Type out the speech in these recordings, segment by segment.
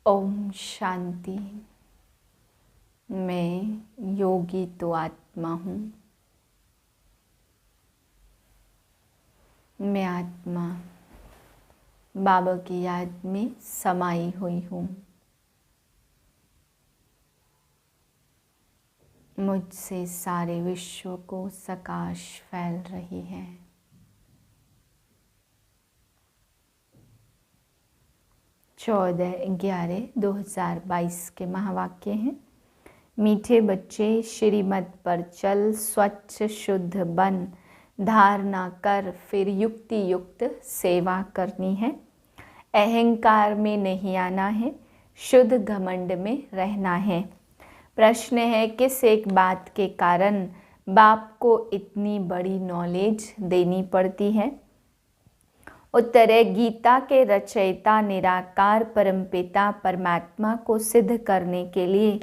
ओम शांति। मैं योगी तो आत्मा हूँ। मैं आत्मा बाबा की याद में समाई हुई हूँ। मुझसे सारे विश्व को प्रकाश फैल रही है। चौदह 11/2022 के महावाक्य हैं। मीठे बच्चे, श्रीमत पर चल, स्वच्छ शुद्ध बन, धारणा कर, फिर युक्ति युक्त सेवा करनी है। अहंकार में नहीं आना है, शुद्ध घमंड में रहना है। प्रश्न है, किस एक बात के कारण बाप को इतनी बड़ी नॉलेज देनी पड़ती है? उत्तर है, गीता के रचयिता निराकार परमपिता परमात्मा को सिद्ध करने के लिए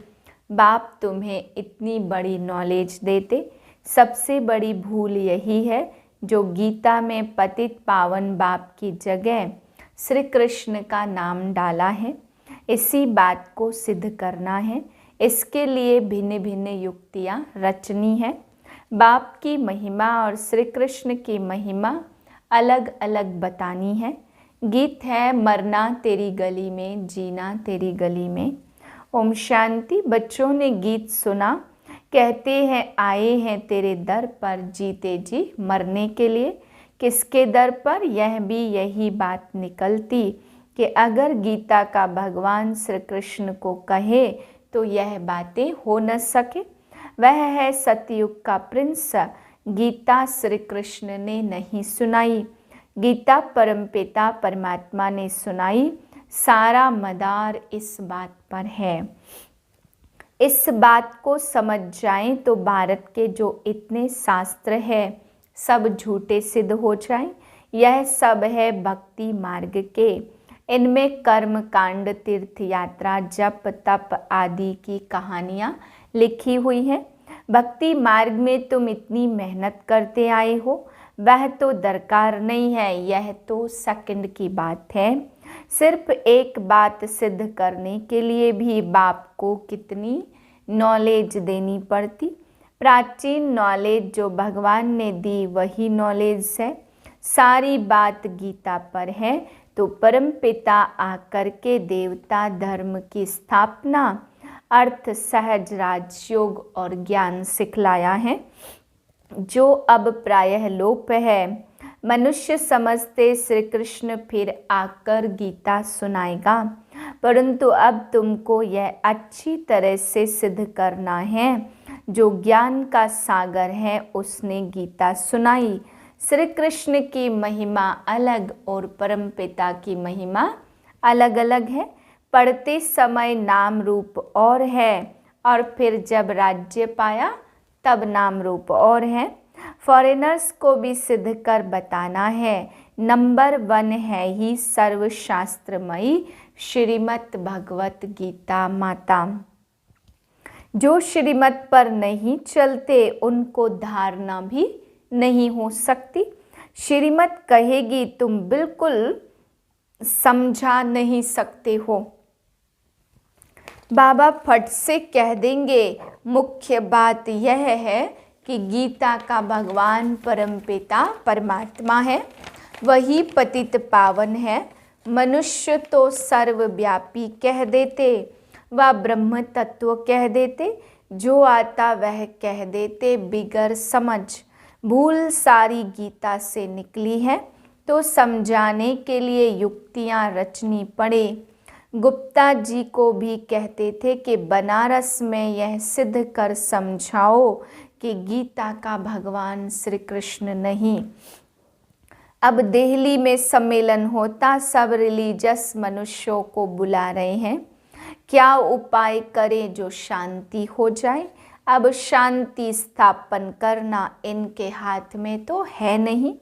बाप तुम्हें इतनी बड़ी नॉलेज देते। सबसे बड़ी भूल यही है जो गीता में पतित पावन बाप की जगह श्री कृष्ण का नाम डाला है। इसी बात को सिद्ध करना है। इसके लिए भिन्न भिन्न युक्तियाँ रचनी है। बाप की महिमा और श्री कृष्ण की महिमा अलग अलग बतानी है। गीत है, मरना तेरी गली में, जीना तेरी गली में। ओम शांति। बच्चों ने गीत सुना। कहते हैं, आए हैं तेरे दर पर जीते जी मरने के लिए। किसके दर पर? यह भी यही बात निकलती कि अगर गीता का भगवान श्री कृष्ण को कहे तो यह बातें हो न सके। वह है सतयुग का प्रिंस। गीता श्री कृष्ण ने नहीं सुनाई, गीता परमपिता परमात्मा ने सुनाई। सारा मदार इस बात पर है। इस बात को समझ जाएं तो भारत के जो इतने शास्त्र है सब झूठे सिद्ध हो जाएं। यह सब है भक्ति मार्ग के। इनमें कर्म कांड, तीर्थ यात्रा, जप तप आदि की कहानियाँ लिखी हुई हैं। भक्ति मार्ग में तुम इतनी मेहनत करते आए हो, वह तो दरकार नहीं है। यह तो सेकंड की बात है। सिर्फ एक बात सिद्ध करने के लिए भी बाप को कितनी नॉलेज देनी पड़ती। प्राचीन नॉलेज जो भगवान ने दी वही नॉलेज है। सारी बात गीता पर है तो परम पिता आकर के देवता धर्म की स्थापना, अर्थ, सहज राजयोग और ज्ञान सिखलाया है, जो अब प्रायः लोप है। मनुष्य समझते श्री कृष्ण फिर आकर गीता सुनाएगा, परंतु अब तुमको यह अच्छी तरह से सिद्ध करना है। जो ज्ञान का सागर है उसने गीता सुनाई। श्री कृष्ण की महिमा अलग और परमपिता की महिमा अलग अलग है। पढ़ते समय नाम रूप और है और फिर जब राज्य पाया तब नाम रूप और है। फॉरेनर्स को भी सिद्ध कर बताना है। नंबर 1 है ही सर्वशास्त्रमयी श्रीमद् भगवत गीता माता। जो श्रीमत पर नहीं चलते उनको धारणा भी नहीं हो सकती। श्रीमत कहेगी तुम बिल्कुल समझा नहीं सकते हो। बाबा फट से कह देंगे, मुख्य बात यह है कि गीता का भगवान परमपिता परमात्मा है, वही पतित पावन है। मनुष्य तो सर्वव्यापी कह देते, वह ब्रह्म तत्व कह देते, जो आता वह कह देते बिगर समझ। भूल सारी गीता से निकली है तो समझाने के लिए युक्तियाँ रचनी पड़े। गुप्ता जी को भी कहते थे कि बनारस में यह सिद्ध कर समझाओ कि गीता का भगवान श्री कृष्ण नहीं। अब दिल्ली में सम्मेलन होता, सब रिलीजियस मनुष्यों को बुला रहे हैं। क्या उपाय करें जो शांति हो जाए? अब शांति स्थापन करना इनके हाथ में तो है नहीं।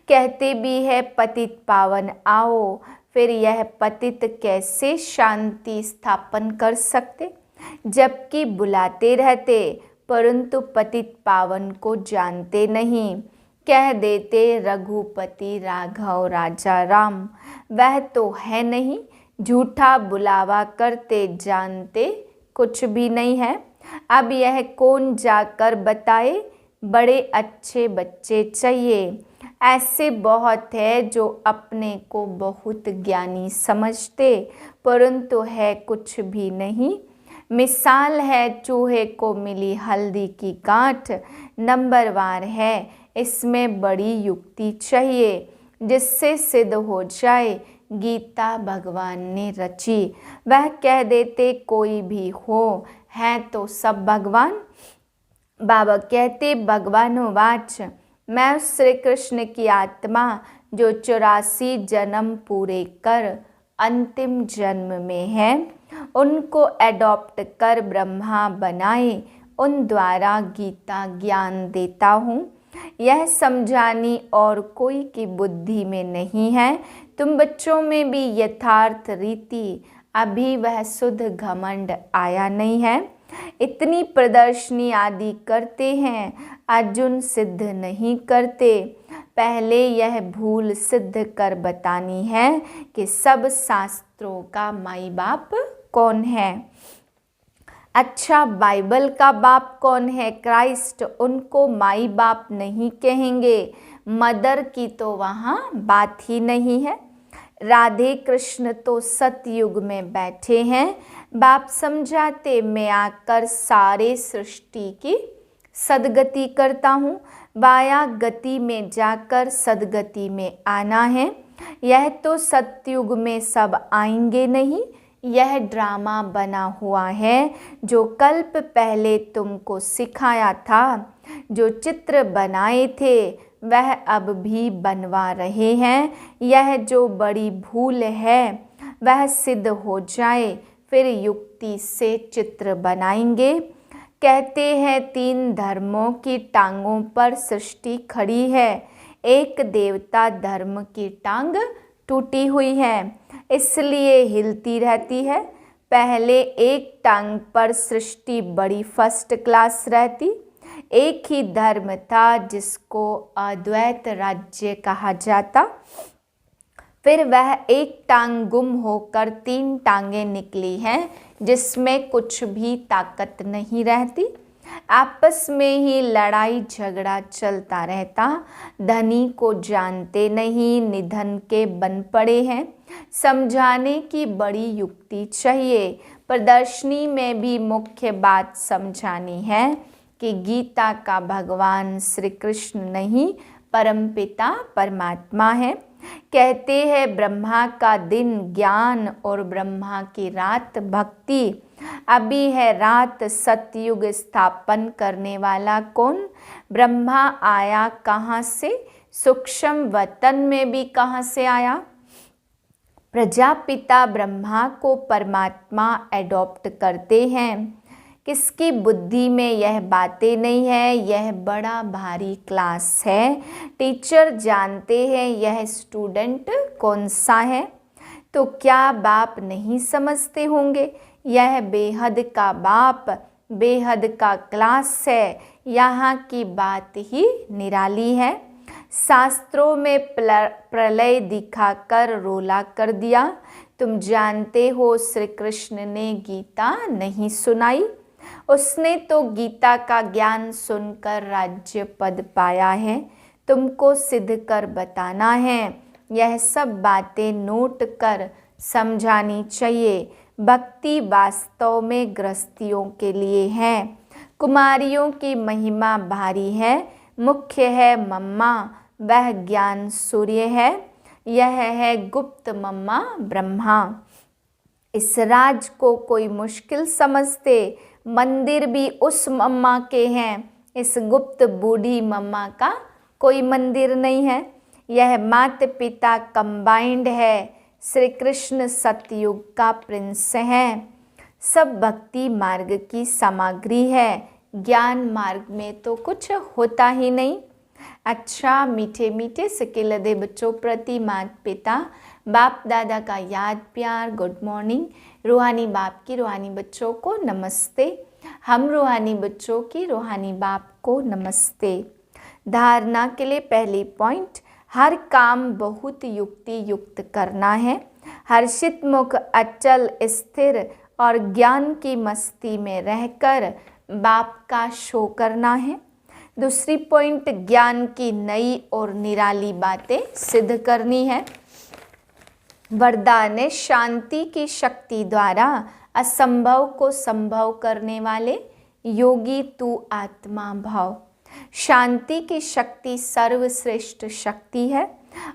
कहते भी है पतित पावन आओ, फिर यह पतित कैसे शांति स्थापन कर सकते? जबकि बुलाते रहते परंतु पतित पावन को जानते नहीं। कह देते रघुपति राघव राजा राम, वह तो है नहीं। झूठा बुलावा करते जानते कुछ भी नहीं है। अब यह कौन जाकर बताए, बड़े अच्छे बच्चे चाहिए। ऐसे बहुत है जो अपने को बहुत ज्ञानी समझते, परंतु है कुछ भी नहीं। मिसाल है चूहे को मिली हल्दी की गांठ, नंबरवार है इसमें बड़ी युक्ति चाहिए, जिससे सिद्ध हो जाए गीता भगवान ने रची। वह कह देते कोई भी हो, है तो सब भगवान। बाबा कहते भगवानोवाच, मैं उस श्री कृष्ण की आत्मा जो 84 जन्म पूरे कर अंतिम जन्म में है, उनको एडॉप्ट कर ब्रह्मा बनाए, उन द्वारा गीता ज्ञान देता हूँ। यह समझानी और कोई की बुद्धि में नहीं है। तुम बच्चों में भी यथार्थ रीति अभी वह शुद्ध घमंड आया नहीं है। इतनी प्रदर्शनी आदि करते हैं, अर्जुन सिद्ध नहीं करते। पहले यह भूल सिद्ध कर बतानी है कि सब शास्त्रों का माई बाप कौन है। अच्छा, बाइबल का बाप कौन है? क्राइस्ट। उनको माई बाप नहीं कहेंगे, मदर की तो वहाँ बात ही नहीं है। राधे कृष्ण तो सतयुग में बैठे हैं, बाप समझाते मैं आकर सारे सृष्टि की सदगति करता हूँ। वाया गति में जाकर सदगति में आना है। यह तो सतयुग में सब आएंगे नहीं, यह ड्रामा बना हुआ है जो कल्प पहले तुमको सिखाया था। जो चित्र बनाए थे वह अब भी बनवा रहे हैं। यह जो बड़ी भूल है वह सिद्ध हो जाए, फिर युक्ति से चित्र बनाएंगे। कहते हैं 3 धर्मों की टांगों पर सृष्टि खड़ी है, एक देवता धर्म की टांग टूटी हुई है, इसलिए हिलती रहती है। पहले एक टांग पर सृष्टि बड़ी फर्स्ट क्लास रहती, एक ही धर्म था जिसको अद्वैत राज्य कहा जाता। फिर वह एक टांग गुम होकर 3 टांगें निकली हैं, जिसमें कुछ भी ताकत नहीं रहती। आपस में ही लड़ाई झगड़ा चलता रहता। धनी को जानते नहीं, निधन के बन पड़े हैं। समझाने की बड़ी युक्ति चाहिए। प्रदर्शनी में भी मुख्य बात समझानी है कि गीता का भगवान श्री कृष्ण नहीं, परमपिता परमात्मा है। कहते हैं ब्रह्मा का दिन ज्ञान और ब्रह्मा की रात भक्ति। अभी है रात, सतयुग स्थापन करने वाला कौन? ब्रह्मा आया कहाँ से? सूक्ष्म वतन में भी कहाँ से आया? प्रजापिता ब्रह्मा को परमात्मा एडॉप्ट करते हैं। किसकी बुद्धि में यह बातें नहीं है? यह बड़ा भारी क्लास है। टीचर जानते हैं यह स्टूडेंट कौन सा है, तो क्या बाप नहीं समझते होंगे? यह बेहद का बाप, बेहद का क्लास है। यहाँ की बात ही निराली है। शास्त्रों में प्रलय दिखाकर रोला कर दिया। तुम जानते हो श्री कृष्ण ने गीता नहीं सुनाई, उसने तो गीता का ज्ञान सुनकर राज्य पद पाया है। तुमको सिद्ध कर बताना है। यह सब बातें नोट कर समझानी चाहिए। भक्ति वास्तव में गृहस्थियों के लिए है। कुमारियों की महिमा भारी है। मुख्य है मम्मा, वह ज्ञान सूर्य है। यह है गुप्त मम्मा ब्रह्मा। इस राज को कोई मुश्किल समझते, मंदिर भी उस मम्मा के हैं। इस गुप्त बूढ़ी मम्मा का कोई मंदिर नहीं है। यह माता पिता कंबाइंड है। श्री कृष्ण सतयुग का प्रिंस है। सब भक्ति मार्ग की सामग्री है। ज्ञान मार्ग में तो कुछ होता ही नहीं। अच्छा, मीठे मीठे सिकिलदे बच्चों प्रति माता पिता बाप दादा का याद प्यार गुड मॉर्निंग। रूहानी बाप की रूहानी बच्चों को नमस्ते। हम रूहानी बच्चों की रूहानी बाप को नमस्ते। धारणा के लिए पहली पॉइंट, हर काम बहुत युक्ति युक्त करना है। हर्षित मुख अचल स्थिर और ज्ञान की मस्ती में रहकर बाप का शो करना है। दूसरी पॉइंट, ज्ञान की नई और निराली बातें सिद्ध करनी है। वरदान है शांति की शक्ति द्वारा असंभव को संभव करने वाले योगी तू आत्मा भाव। शांति की शक्ति सर्वश्रेष्ठ शक्ति है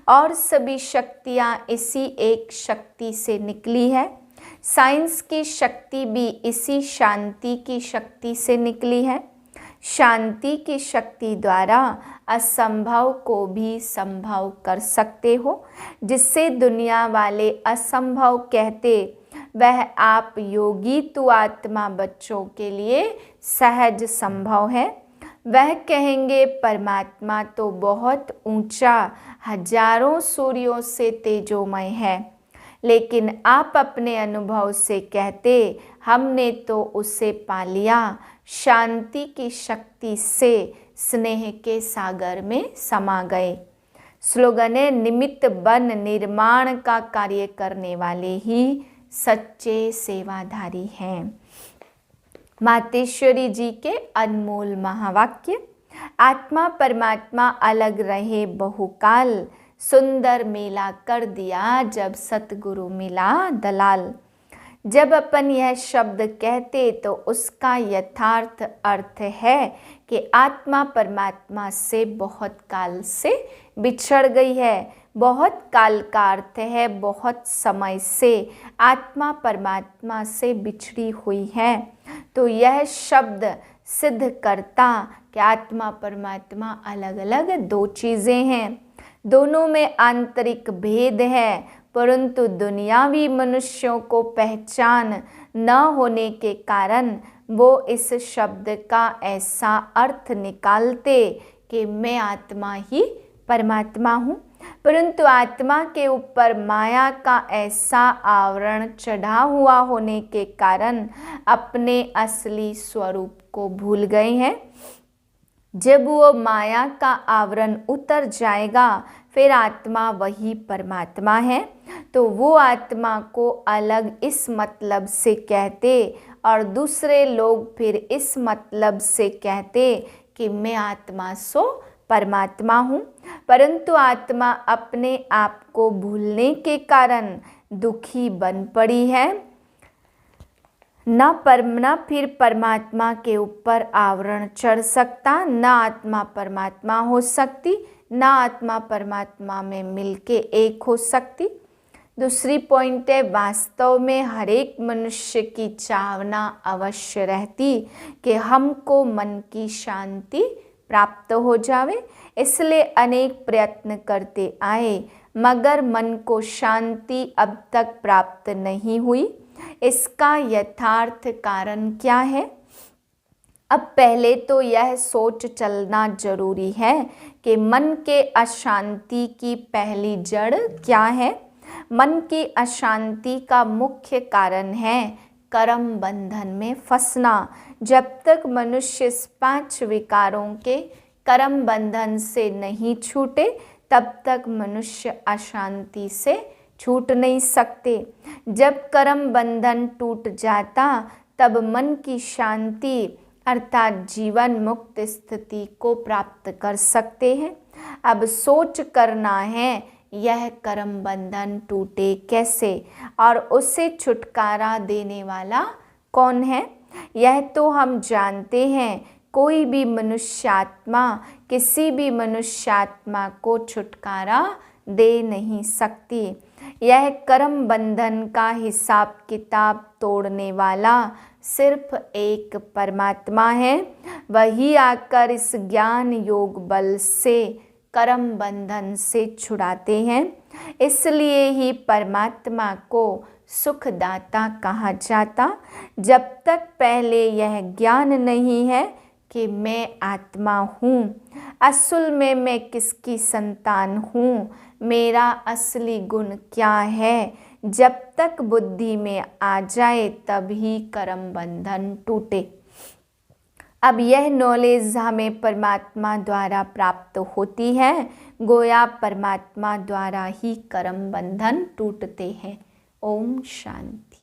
और सभी शक्तियाँ इसी एक शक्ति से निकली है। साइंस की शक्ति भी इसी शांति की शक्ति से निकली है। शांति की शक्ति द्वारा असंभव को भी संभव कर सकते हो। जिससे दुनिया वाले असंभव कहते, वह आप योगी तू आत्मा बच्चों के लिए सहज संभव है। वह कहेंगे परमात्मा तो बहुत ऊंचा, हजारों सूर्यों से तेजोमय है, लेकिन आप अपने अनुभव से कहते हमने तो उसे पा लिया। शांति की शक्ति से स्नेह के सागर में समा गए। स्लोगन है निमित्त बन निर्माण का कार्य करने वाले ही सच्चे सेवाधारी हैं। मातेश्वरी जी के अनमोल महावाक्य। आत्मा परमात्मा अलग रहे बहुकाल, सुंदर मेला कर दिया जब सतगुरु मिला दलाल। जब अपन यह शब्द कहते तो उसका यथार्थ अर्थ है कि आत्मा परमात्मा से बहुत काल से बिछड़ गई है। बहुत काल का अर्थ है बहुत समय से आत्मा परमात्मा से बिछड़ी हुई है। तो यह शब्द सिद्ध करता कि आत्मा परमात्मा अलग अलग दो चीज़ें हैं, दोनों में आंतरिक भेद है, परंतु दुनियावी मनुष्यों को पहचान न होने के कारण वो इस शब्द का ऐसा अर्थ निकालते कि मैं आत्मा ही परमात्मा हूँ। परंतु आत्मा के ऊपर माया का ऐसा आवरण चढ़ा हुआ होने के कारण अपने असली स्वरूप को भूल गए हैं। जब वो माया का आवरण उतर जाएगा फिर आत्मा वही परमात्मा है। तो वो आत्मा को अलग इस मतलब से कहते और दूसरे लोग फिर इस मतलब से कहते कि मैं आत्मा सो परमात्मा हूँ। परंतु आत्मा अपने आप को भूलने के कारण दुखी बन पड़ी है। न फिर परमात्मा के ऊपर आवरण चढ़ सकता, न आत्मा परमात्मा हो सकती, न आत्मा परमात्मा में मिलके एक हो सकती। दूसरी पॉइंट है वास्तव में हर एक मनुष्य की चाहना अवश्य रहती कि हमको मन की शांति प्राप्त हो जावे, इसलिए अनेक प्रयत्न करते आए मगर मन को शांति अब तक प्राप्त नहीं हुई। इसका यथार्थ कारण क्या है? अब पहले तो यह सोच चलना जरूरी है कि मन के अशांति की पहली जड़ क्या है। मन की अशांति का मुख्य कारण है कर्म बंधन में फंसना। जब तक मनुष्य इस 5 विकारों के कर्म बंधन से नहीं छूटे तब तक मनुष्य अशांति से छूट नहीं सकते। जब कर्म बंधन टूट जाता तब मन की शांति अर्थात जीवन मुक्त स्थिति को प्राप्त कर सकते हैं। अब सोच करना है यह कर्म बंधन टूटे कैसे और उससे छुटकारा देने वाला कौन है। यह तो हम जानते हैं, कोई भी मनुष्यात्मा किसी भी मनुष्यात्मा को छुटकारा दे नहीं सकती। यह कर्म बंधन का हिसाब किताब तोड़ने वाला सिर्फ एक परमात्मा है। वही आकर इस ज्ञान योग बल से कर्म बंधन से छुड़ाते हैं। इसलिए ही परमात्मा को सुखदाता कहा जाता। जब तक पहले यह ज्ञान नहीं है कि मैं आत्मा हूँ, असल में मैं किसकी संतान हूँ, मेरा असली गुण क्या है, जब तक बुद्धि में आ जाए तभी कर्म बंधन टूटे। अब यह नॉलेज हमें परमात्मा द्वारा प्राप्त होती है, गोया परमात्मा द्वारा ही कर्म बंधन टूटते हैं। ओम शांति।